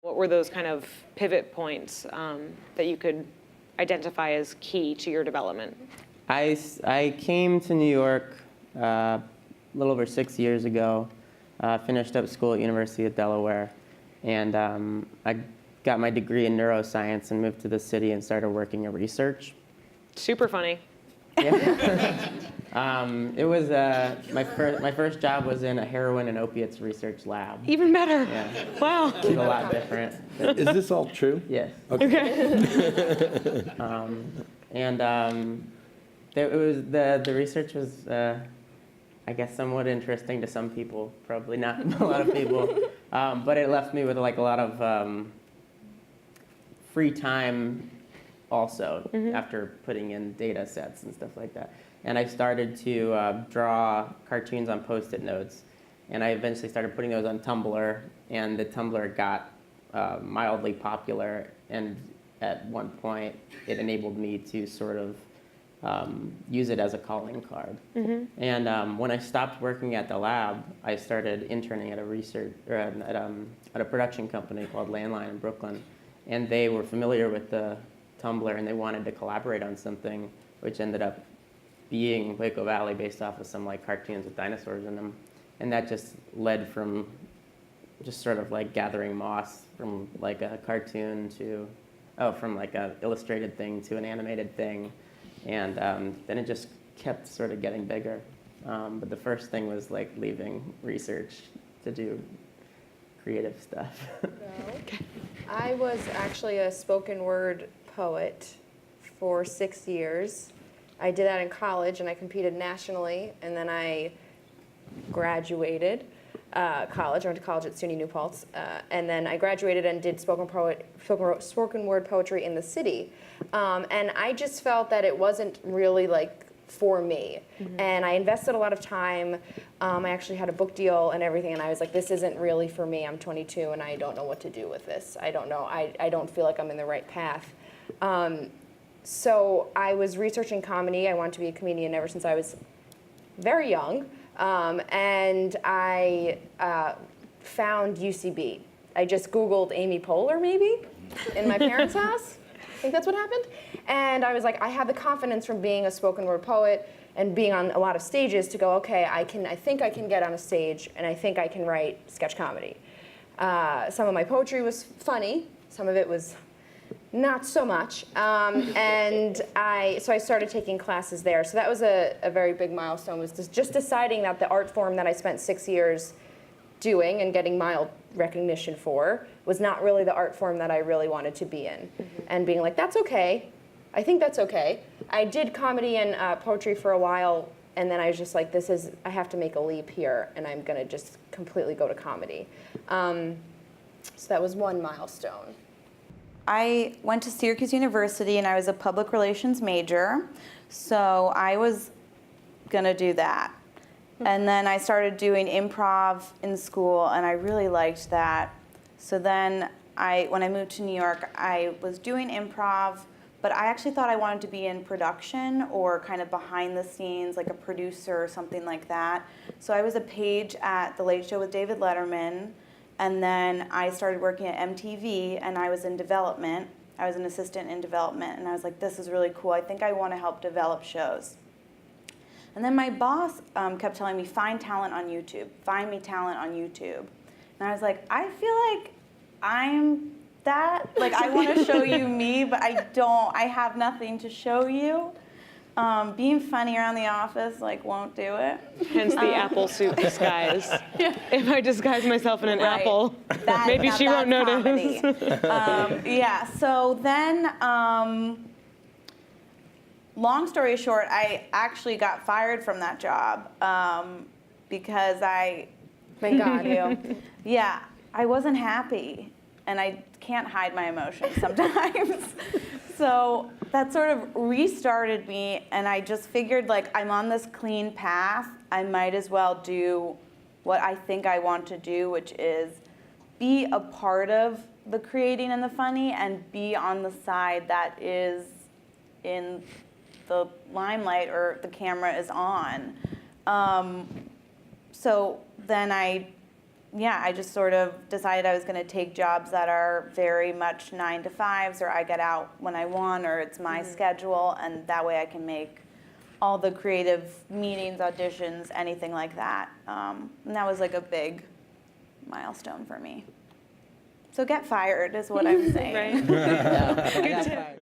What were those kind of pivot points that you could identify as key to your development? I came to New York a little over 6 years ago, finished up school at University of Delaware, and I got my degree in neuroscience and moved to the city and started working in research. Super funny. Yeah. It was my first job was in a heroin and opiates research lab. Even better. Yeah. Wow. It was a lot different. Is this all true? Yes. Okay. It was the research was, I guess, somewhat interesting to some people, probably not a lot of people, but it left me with like a lot of free time also after putting in data sets and stuff like that. And I started to draw cartoons on Post-it notes, and I eventually started putting those on Tumblr, and the Tumblr got mildly popular, and at one point it enabled me to sort of use it as a calling card. And when I stopped working at the lab, I started interning at at a production company called Landline in Brooklyn, and they were familiar with the Tumblr, and they wanted to collaborate on something, which ended up being Waco Valley, based off of some like cartoons with dinosaurs in them. And that just led from just sort of like gathering moss from like a cartoon to, from like a illustrated thing to an animated thing. And then it just kept sort of getting bigger. But the first thing was like leaving research to do creative stuff. I was actually a spoken word poet for 6 years. I did that in college, and I competed nationally, and then I graduated college. I went to college at SUNY New Paltz, and then I graduated and did spoken word poetry in the city. And I just felt that it wasn't really like for me. And I invested a lot of time. I actually had a book deal and everything, and I was like, this isn't really for me. I'm 22, and I don't know what to do with this. I don't know. I don't feel like I'm in the right path. So I was researching comedy. I wanted to be a comedian ever since I was very young. And I found UCB. I just Googled Amy Poehler, maybe, in my parents' house. I think that's what happened. And I was like, I have the confidence from being a spoken word poet and being on a lot of stages to go, okay, I think I can get on a stage, and I think I can write sketch comedy. Some of my poetry was funny. Some of it was not so much. So I started taking classes there. So that was a very big milestone, was just deciding that the art form that I spent 6 years doing and getting mild recognition for was not really the art form that I really wanted to be in. And being like, that's okay. I think that's okay. I did comedy and poetry for a while, and then I was just like, I have to make a leap here, and I'm gonna just completely go to comedy. So that was one milestone. I went to Syracuse University, and I was a public relations major, so I was gonna do that. And then I started doing improv in school, and I really liked that. So then when I moved to New York, I was doing improv, but I actually thought I wanted to be in production or kind of behind the scenes, like a producer or something like that. So I was a page at The Late Show with David Letterman, and then I started working at MTV, and I was in development. I was an assistant in development, and I was like, this is really cool. I think I want to help develop shows. And then my boss kept telling me, find talent on YouTube. Find me talent on YouTube. And I was like, I feel like I'm that. Like, I want to show you me, but I have nothing to show you. Being funny around the office, won't do it. Hence the apple suit disguise. If I disguise myself in an apple, maybe she won't notice. So then, long story short, I actually got fired from that job because Thank God. I wasn't happy, and I can't hide my emotions sometimes. So that sort of restarted me, and I just figured, I'm on this clean path. I might as well do what I think I want to do, which is be a part of the creating and the funny, and be on the side that is in the limelight or the camera is on. So then I yeah, I just sort of decided I was going to take jobs that are very much 9 to 5s, or I get out when I want, or it's my schedule, and that way I can make all the creative meetings, auditions, anything like that. And that was like a big milestone for me. So get fired is what I'm saying. Right? Yeah, I Good got tip. fired.